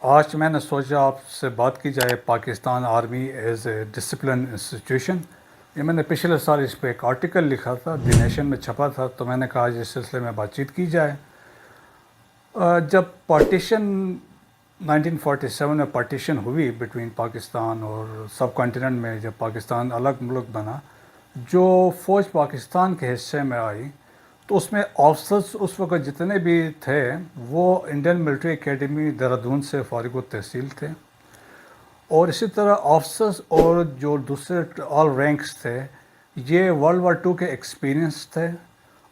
آج میں نے سوچا آپ سے بات کی جائے Pakistan army as a discipline institution. یہ میں نے پچھلے سال اس پہ ایک آرٹیکل لکھا تھا، دی نیشن میں چھپا تھا، تو میں نے کہا آج اس سلسلے میں بات چیت کی جائے. جب پارٹیشن 1947 میں پارٹیشن ہوئی بٹوین پاکستان اور سب کانٹیننٹ میں، جب پاکستان الگ ملک بنا، جو فوج پاکستان کے حصے میں آئی تو اس میں آفسرس اس وقت جتنے بھی تھے وہ انڈین ملٹری اکیڈمی دہرادون سے فارغ التحصیل تھے. اور اسی طرح آفسرس اور جو دوسرے آل رینکس تھے یہ ورلڈ وار ٹو کے ایکسپیرینس تھے،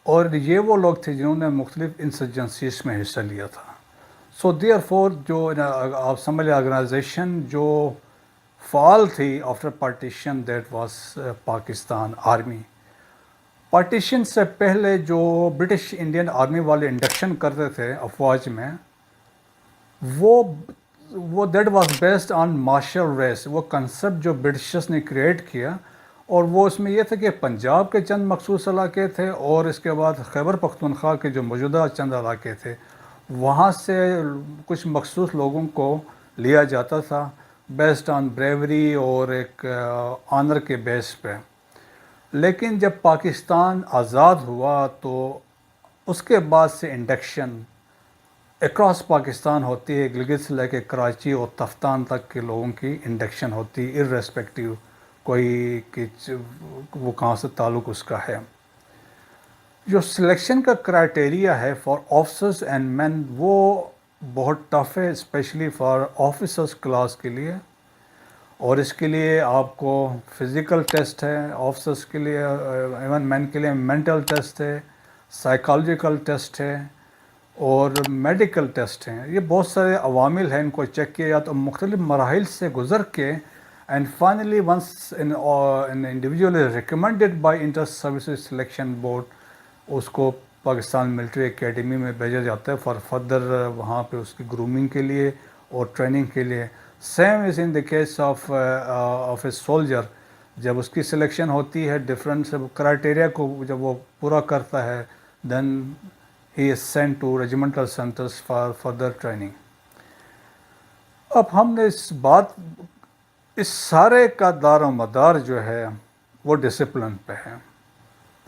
اور یہ وہ لوگ تھے جنہوں نے مختلف انسرجنسیز میں حصہ لیا تھا. سو دیئر فور جو آپ سمجھ لیں آرگنائزیشن جو فعال تھی after partition, that was Pakistan army. Partition سے پہلے جو برٹش انڈین آرمی والے انڈکشن کرتے تھے افواج میں، وہ that was based on martial race. وہ کنسیپٹ جو برٹشرس نے کریٹ کیا، اور وہ اس میں یہ تھا کہ پنجاب کے چند مخصوص علاقے تھے اور اس کے بعد خیبر پختونخوا کے جو موجودہ چند علاقے تھے وہاں سے کچھ مخصوص لوگوں کو لیا جاتا تھا بیسڈ آن بریوری اور ایک آنر کے بیس پہ. لیکن جب پاکستان آزاد ہوا تو اس کے بعد سے انڈکشن اکراس پاکستان ہوتی ہے، گلگت سے لے کے کراچی اور تفتان تک کے لوگوں کی انڈکشن ہوتی ہے ارریسپیکٹیو کوئی کہ وہ کہاں سے تعلق اس کا ہے. جو سلیکشن کا کرائٹیریا ہے فار آفسرز اینڈ مین وہ بہت ٹف ہے، اسپیشلی فار آفیسرز کلاس کے لیے. اور اس کے لیے آپ کو فزیکل ٹیسٹ ہے، آفسرس کے لیے ایون مین کے لیے مینٹل ٹیسٹ ہے، سائیکالوجیکل ٹیسٹ ہے اور میڈیکل ٹیسٹ ہیں. یہ بہت سارے عوامل ہیں، ان کو چیک کیا جاتا ہے مختلف مراحل سے گزر کے. And finally once an individual is recommended by inter services selection board, اس کو پاکستان ملٹری اکیڈمی میں بھیجا جاتا ہے فار فردر وہاں پہ اس کی گرومنگ کے لیے اور ٹریننگ کے لیے. Same is in the case of a soldier. جب اس کی سلیکشن ہوتی ہے ڈفرینٹ کرائٹیریا کو جب وہ پورا کرتا ہے then he is sent to regimental centres for further training. اب ہم نے اس سارے کا دار و مدار جو ہے وہ ڈسپلن پہ ہے.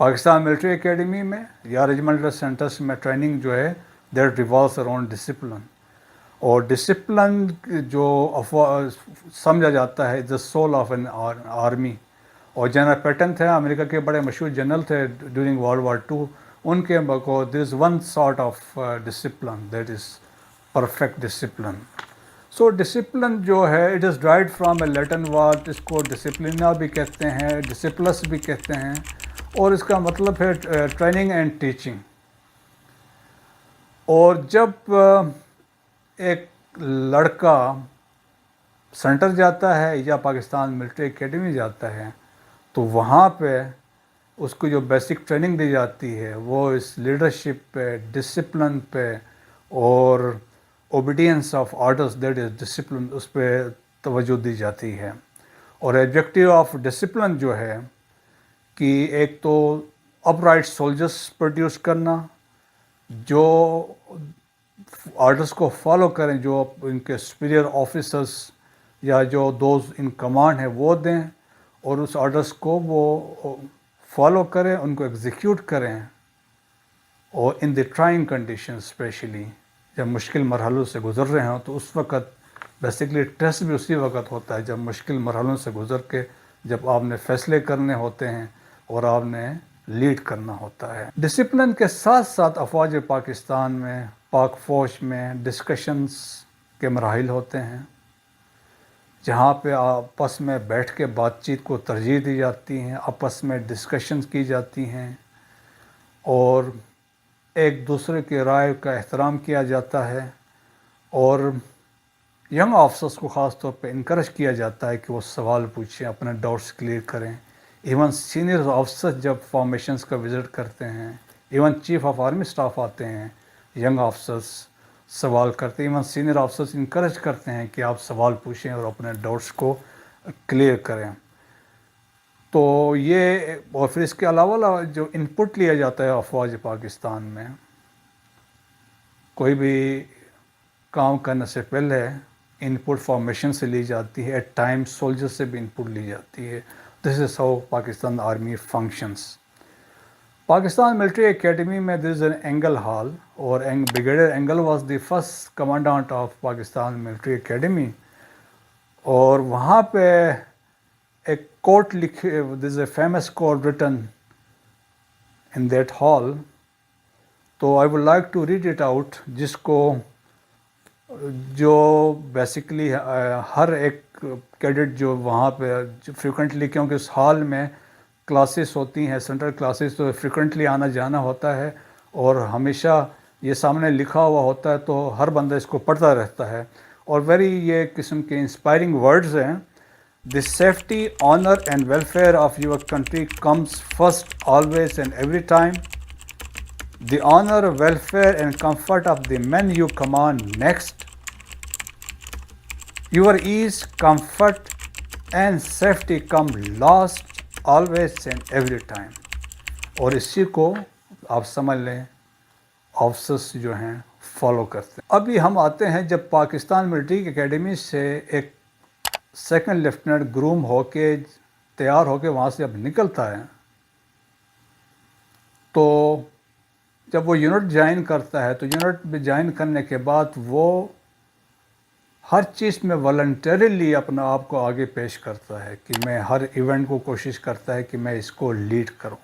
پاکستان ملٹری اکیڈمی میں یا ریجیمنٹل سینٹرز میں ٹریننگ جو ہے دیٹ ریوالوز اراؤنڈ ڈسپلن. اور ڈسپلن جو سمجھا جاتا ہے the soul of an army. اور جنرل پیٹن تھے امریکہ کے بڑے مشہور جنرل تھے ڈیورنگ ورلڈ وار ٹو، ان کے بقول there is one sort of discipline that is perfect discipline. So discipline جو ہے it is derived from a Latin word, اس کو ڈسپلینا بھی کہتے ہیں، ڈسپلس بھی کہتے ہیں، اور اس کا مطلب ہے ٹریننگ اینڈ ٹیچنگ. اور جب ایک لڑکا سینٹر جاتا ہے یا پاکستان ملٹری اکیڈمی جاتا ہے تو وہاں پہ اس کو جو بیسک ٹریننگ دی جاتی ہے وہ اس لیڈرشپ پہ، ڈسپلن پہ اور obedience of orders that is discipline, اس پہ توجہ دی جاتی ہے. اور آبجیکٹیو آف ڈسپلن جو ہے کہ ایک تو اپ رائٹ سولجرس پروڈیوس کرنا جو آرڈرس کو فالو کریں، جو ان کے سپیریئر آفیسرس یا جو دوز ان کمانڈ ہیں وہ دیں اور اس آرڈرس کو وہ فالو کریں، ان کو ایگزیکیوٹ کریں. اور ان دی ٹرائنگ کنڈیشن اسپیشلی جب مشکل مرحلوں سے گزر رہے ہوں تو اس وقت بیسکلی ٹیسٹ بھی اسی وقت ہوتا ہے جب مشکل مرحلوں سے گزر کے جب آپ نے فیصلے کرنے ہوتے ہیں اور آپ نے لیڈ کرنا ہوتا ہے. ڈسپلن کے ساتھ ساتھ افواج پاکستان میں، پاک فوج میں ڈسکشنز کے مراحل ہوتے ہیں جہاں پہ آپس میں بیٹھ کے بات چیت کو ترجیح دی جاتی ہیں، آپس میں ڈسکشنز کی جاتی ہیں اور ایک دوسرے کی رائے کا احترام کیا جاتا ہے. اور ینگ آفسرس کو خاص طور پہ انکریج کیا جاتا ہے کہ وہ سوال پوچھیں، اپنے ڈاؤٹس کلیئر کریں. ایون سینئر آفسرس جب فارمیشنز کا وزٹ کرتے ہیں، even chief of army staff آتے ہیں، ینگ آفسرس سوال کرتے ہیں، ایون سینئر آفسرس انکریج کرتے ہیں کہ آپ سوال پوچھیں اور اپنے ڈاؤٹس کو کلیئر کریں. تو یہ اور پھر اس کے علاوہ جو ان پٹ لیا جاتا ہے افواج پاکستان میں، کوئی بھی کام کرنے سے پہلے ان پٹ فارمیشن سے لی جاتی ہے, ایٹ ٹائم سولجر سے بھی ان پٹ لی جاتی ہے. This is how Pakistan army functions. Pakistan military academy میں there is an Ingall hall, اور brigadier Ingall was the first commandant of Pakistan military academy. اور وہاں پہ ایک کوٹ لکھے, there is a famous quote written in that hall. تو I would like to read it out, جس کو جو بیسیکلی ہر ایک کیڈٹ جو وہاں پہ فریکوینٹلی, کیونکہ اس ہال میں کلاسز ہوتی ہیں, سینٹرل کلاسز, تو فریکوینٹلی آنا جانا ہوتا ہے, اور ہمیشہ یہ سامنے لکھا ہوا ہوتا ہے, تو ہر بندہ اس کو پڑھتا رہتا ہے. اور ویری یہ قسم کے انسپائرنگ ورڈز ہیں. The safety, honour and welfare of your country comes first always and every time. The honor, welfare and comfort of the men you command next. Your ease, comfort and safety come last, always and every time. اور اسی کو آپ سمجھ لیں officers جو ہیں follow کرتے ہیں. ابھی ہم آتے ہیں جب پاکستان ملٹری اکیڈمی سے ایک سیکنڈ لیفٹیننٹ گروم ہو کے تیار ہو کے وہاں سے اب نکلتا ہے, تو جب وہ یونٹ جوائن کرتا ہے, تو یونٹ میں جوائن کرنے کے بعد وہ ہر چیز میں والنٹریلی اپنا آپ کو آگے پیش کرتا ہے کہ میں ہر ایونٹ کو کوشش کرتا ہے کہ میں اس کو لیڈ کروں.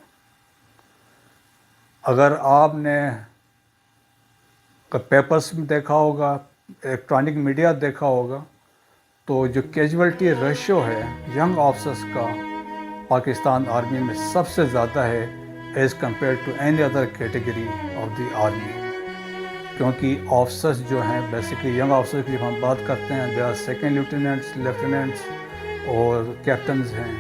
اگر آپ نے پیپرز میں دیکھا ہوگا, الیکٹرانک میڈیا دیکھا ہوگا, تو جو کیجویلٹی ریشو ہے ینگ آفسرس کا پاکستان آرمی میں سب سے زیادہ ہے as compared to any other category of the army. کیونکہ آفسرس جو ہیں بیسکلی ینگ آفسرس کی جب ہم بات کرتے ہیں, دے آر سیکنڈ لیفٹیننٹس اور کیپٹنز ہیں,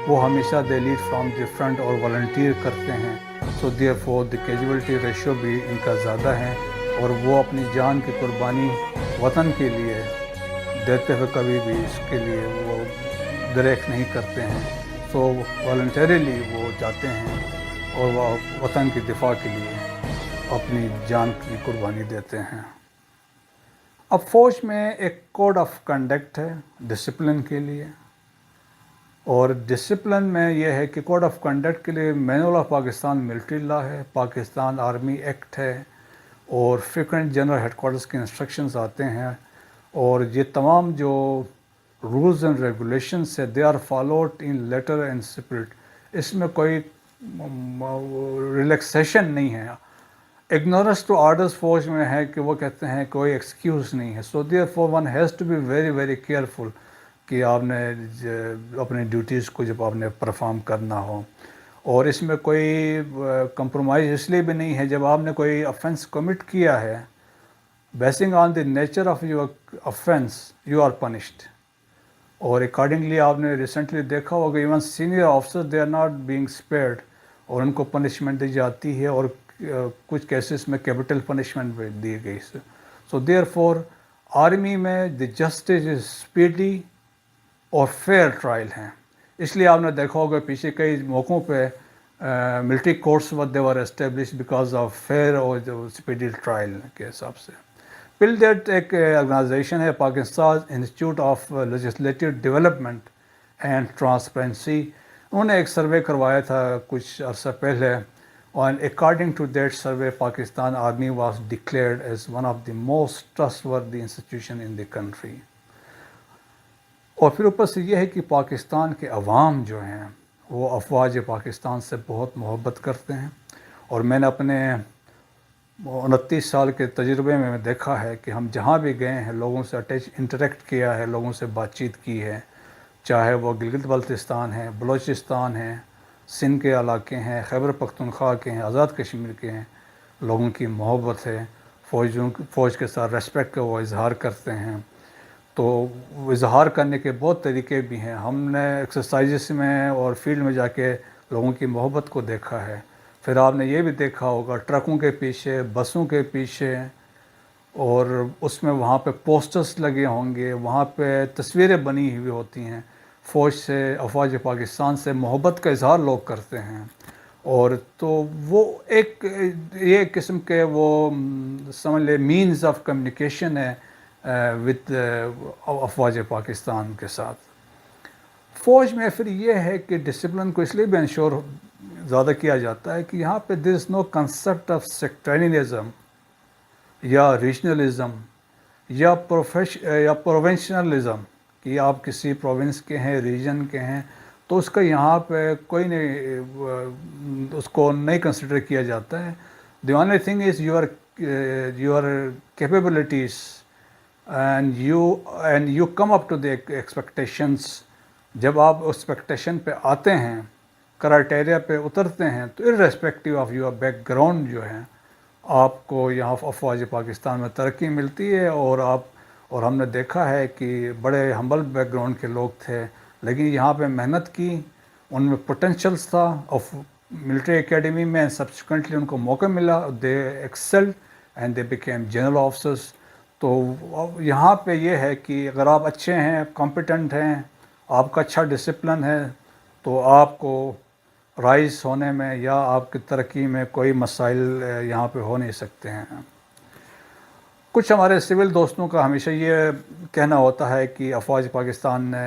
وہ ہمیشہ they lead from the front اور والنٹیئر کرتے ہیں. So therefore the casualty ratio بھی ان کا زیادہ ہے, اور وہ اپنی جان کی قربانی وطن کے لیے دیتے ہوئے کبھی بھی اس کے لیے وہ دریغ نہیں کرتے ہیں. سو والنٹریلی وہ جاتے ہیں اور وہ وطن کی دفاع کے لیے اپنی جان کی قربانی دیتے ہیں. اب فوج میں ایک کوڈ آف کنڈکٹ ہے ڈسپلن کے لیے, اور ڈسپلن میں یہ ہے کہ کوڈ آف کنڈکٹ کے لیے مینول آف پاکستان ملٹری لا ہے, پاکستان آرمی ایکٹ ہے, اور فریکوینٹ جنرل ہیڈ کوارٹرز کے انسٹرکشنز آتے ہیں. اور یہ تمام جو رولز اینڈ ریگولیشنس ہے, they are followed in letter and spirit. اس میں کوئی ریلیکسیشن نہیں ہے. اگنورنس ٹو آرڈرز فوج میں ہے کہ وہ کہتے ہیں کوئی ایکسکیوز نہیں ہے. So therefore one has to be very very careful کہ آپ نے اپنی ڈیوٹیز کو جب آپ نے پرفارم کرنا ہو. اور اس میں کوئی کمپرومائز اس لیے بھی نہیں ہے, جب آپ نے کوئی افینس کمٹ کیا ہے, basing on the nature of your offence you are punished. اور اکارڈنگلی آپ نے ریسنٹلی دیکھا ہوگا even senior officer they are not being spared, اور ان کو پنشمنٹ دی جاتی ہے, اور کچھ کیسز میں کیپٹل پنشمنٹ بھی دی گئی. سو دیئر فور آرمی میں دی جسٹس از اسپیڈی اور فیئر ٹرائل ہیں. اس لیے آپ نے دیکھا ہوگا پیچھے کئی موقعوں پہ military courts they were establish because of fear اور اسپیڈی ٹرائل کے حساب سے. پل دیٹ ایک آرگنائزیشن ہے Pakistan institute of legislative development and transparency. انہوں نے ایک سروے کروایا تھا کچھ عرصہ پہلے, and according to that survey Pakistan Army was declared as one of the most trustworthy institution in the country. اور پھر اوپر سے یہ ہے کہ پاکستان کے عوام جو ہیں وہ افواج پاکستان سے بہت محبت کرتے ہیں. اور میں نے اپنے 29 سال کے تجربے میں دیکھا ہے کہ ہم جہاں بھی گئے ہیں لوگوں سے انٹریکٹ کیا ہے, لوگوں سے بات چیت کی ہے, چاہے وہ گلگت بلتستان ہے, بلوچستان ہے, سندھ کے علاقے ہیں, خیبر پختونخوا کے ہیں, آزاد کشمیر کے ہیں. لوگوں کی محبت ہے, فوج کے ساتھ ریسپیکٹ کا وہ اظہار کرتے ہیں. تو اظہار کرنے کے بہت طریقے بھی ہیں. ہم نے ایکسرسائزز میں اور فیلڈ میں جا کے لوگوں کی محبت کو دیکھا ہے. پھر آپ نے یہ بھی دیکھا ہوگا ٹرکوں کے پیچھے, بسوں کے پیچھے, اور اس میں وہاں پہ پوسٹرز لگے ہوں گے, وہاں پہ تصویریں بنی ہوئی ہوتی ہیں. فوج سے, افواج پاکستان سے محبت کا اظہار لوگ کرتے ہیں. اور تو وہ ایک قسم کے وہ سمجھ لے مینز آف کمیونیکیشن ہے وتھ افواج پاکستان کے ساتھ. فوج میں پھر یہ ہے کہ ڈسپلن کو اس لیے بھی انشور زیادہ کیا جاتا ہے کہ یہاں پہ دیر از نو کنسیپٹ آف سیکٹرینزم یا ریجنلزم یا پروونشنلزم کہ آپ کسی پروونس کے ہیں, ریجن کے ہیں, تو اس کا یہاں پہ کوئی نہیں, اس کو نہیں کنسیڈر کیا جاتا ہے. The only thing is your capabilities and you come up to the expectations. جب آپ ایکسپیکٹیشن پہ آتے ہیں, کرائٹیریا پہ اترتے ہیں, تو ارریسپیکٹیو آف یور بیک گراؤنڈ جو ہے آپ کو یہاں افواج پاکستان میں ترقی ملتی ہے. اور ہم نے دیکھا ہے کہ بڑے ہمبل بیک گراؤنڈ کے لوگ تھے, لیکن یہاں پہ محنت کی, ان میں پوٹینشیلس تھا آف ملٹری اکیڈمی میں, سبسیکوینٹلی ان کو موقع ملا, they excelled and they became general officers. تو یہاں پہ یہ ہے کہ اگر آپ اچھے ہیں, کمپیٹنٹ ہیں, آپ کا اچھا ڈسپلن ہے, تو آپ کو رائز ہونے میں یا آپ کی ترقی میں کوئی مسائل یہاں پہ ہو نہیں سکتے ہیں. کچھ ہمارے سول دوستوں کا ہمیشہ یہ کہنا ہوتا ہے کہ افواج پاکستان نے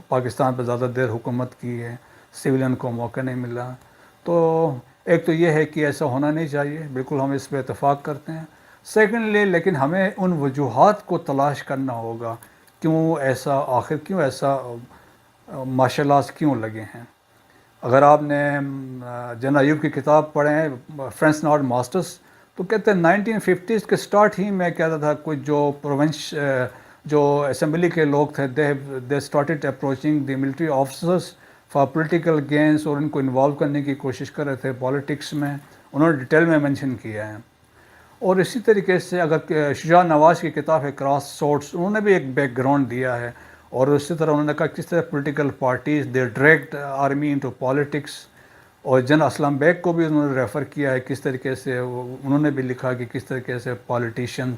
پاکستان پہ زیادہ دیر حکومت کی ہے, سویلین کو موقع نہیں ملا. تو ایک تو یہ ہے کہ ایسا ہونا نہیں چاہیے, بالکل ہم اس پہ اتفاق کرتے ہیں. سیکنڈلی لیکن ہمیں ان وجوہات کو تلاش کرنا ہوگا, آخر کیوں ایسا مارشل آرٹس کیوں لگے ہیں. اگر آپ نے جنرل ایوب کی کتاب پڑھیں فرینڈس ناٹ ماسٹرس, تو کہتے ہیں 1950s کے سٹارٹ ہی میں کہتا تھا کچھ جو اسمبلی کے لوگ تھے, they started approaching the military officers for political grains, اور ان کو انوالو کرنے کی کوشش کر رہے تھے پالیٹکس میں. انہوں نے ڈیٹیل میں مینشن کیا ہے. اور اسی طریقے سے اگر شجاع نواز کی کتاب ہے کراس سورڈس, انہوں نے بھی ایک بیک گراؤنڈ دیا ہے. اور اسی طرح انہوں نے کہا کس طرح political parties they dragged army into politics. اور جنرل اسلم بیگ کو بھی انہوں نے ریفر کیا ہے, کس طریقے سے انہوں نے بھی لکھا کہ کس طریقے سے پالیٹیشین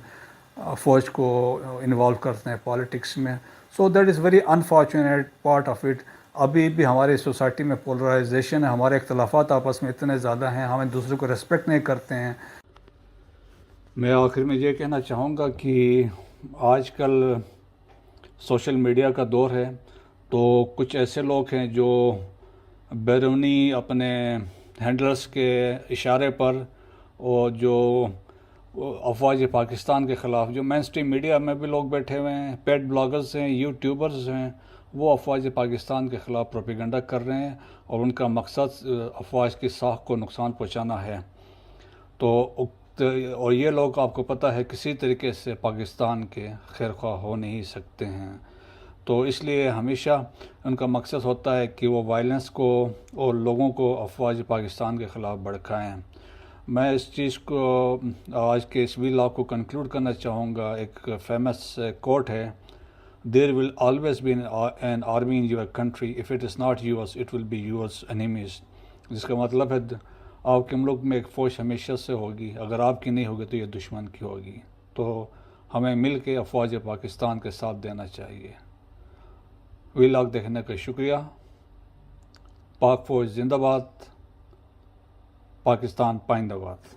فوج کو انوالو کرتے ہیں پالیٹکس میں. So that is very unfortunate part of it. ابھی بھی ہماری سوسائٹی میں پولرائزیشن ہے, ہمارے اختلافات آپس میں اتنے زیادہ ہیں, ہم ایک دوسرے کو ریسپیکٹ نہیں کرتے ہیں. میں آخر میں یہ کہنا چاہوں گا کہ آج کل سوشل میڈیا کا دور ہے, تو کچھ ایسے لوگ ہیں جو بیرونی اپنے ہینڈلرز کے اشارے پر, اور جو افواج پاکستان کے خلاف جو مین اسٹریم میڈیا میں بھی لوگ بیٹھے ہوئے ہیں, پیڈ بلاگرز ہیں, یوٹیوبرز ہیں, وہ افواج پاکستان کے خلاف پروپیگنڈا کر رہے ہیں, اور ان کا مقصد افواج کی ساکھ کو نقصان پہنچانا ہے. اور یہ لوگ آپ کو پتہ ہے کسی طریقے سے پاکستان کے خیر خواہ ہو نہیں سکتے ہیں. تو اس لیے ہمیشہ ان کا مقصد ہوتا ہے کہ وہ وائلنس کو اور لوگوں کو افواج پاکستان کے خلاف بھڑکائیں. میں اس چیز کو آج کے اس ویلاگ کو کنکلوڈ کرنا چاہوں گا. ایک فیمس کوٹ ہے, there will always be an army in your country, if it is not yours it will be yours enemies. جس کا مطلب ہے آپ کے ملک میں ایک فوج ہمیشہ سے ہوگی, اگر آپ کی نہیں ہوگی تو یہ دشمن کی ہوگی. تو ہمیں مل کے افواج پاکستان کے ساتھ دینا چاہیے. ویلاگ دیکھنے کا شکریہ. پاک فوج زندہ باد, پاکستان پائندہ باد.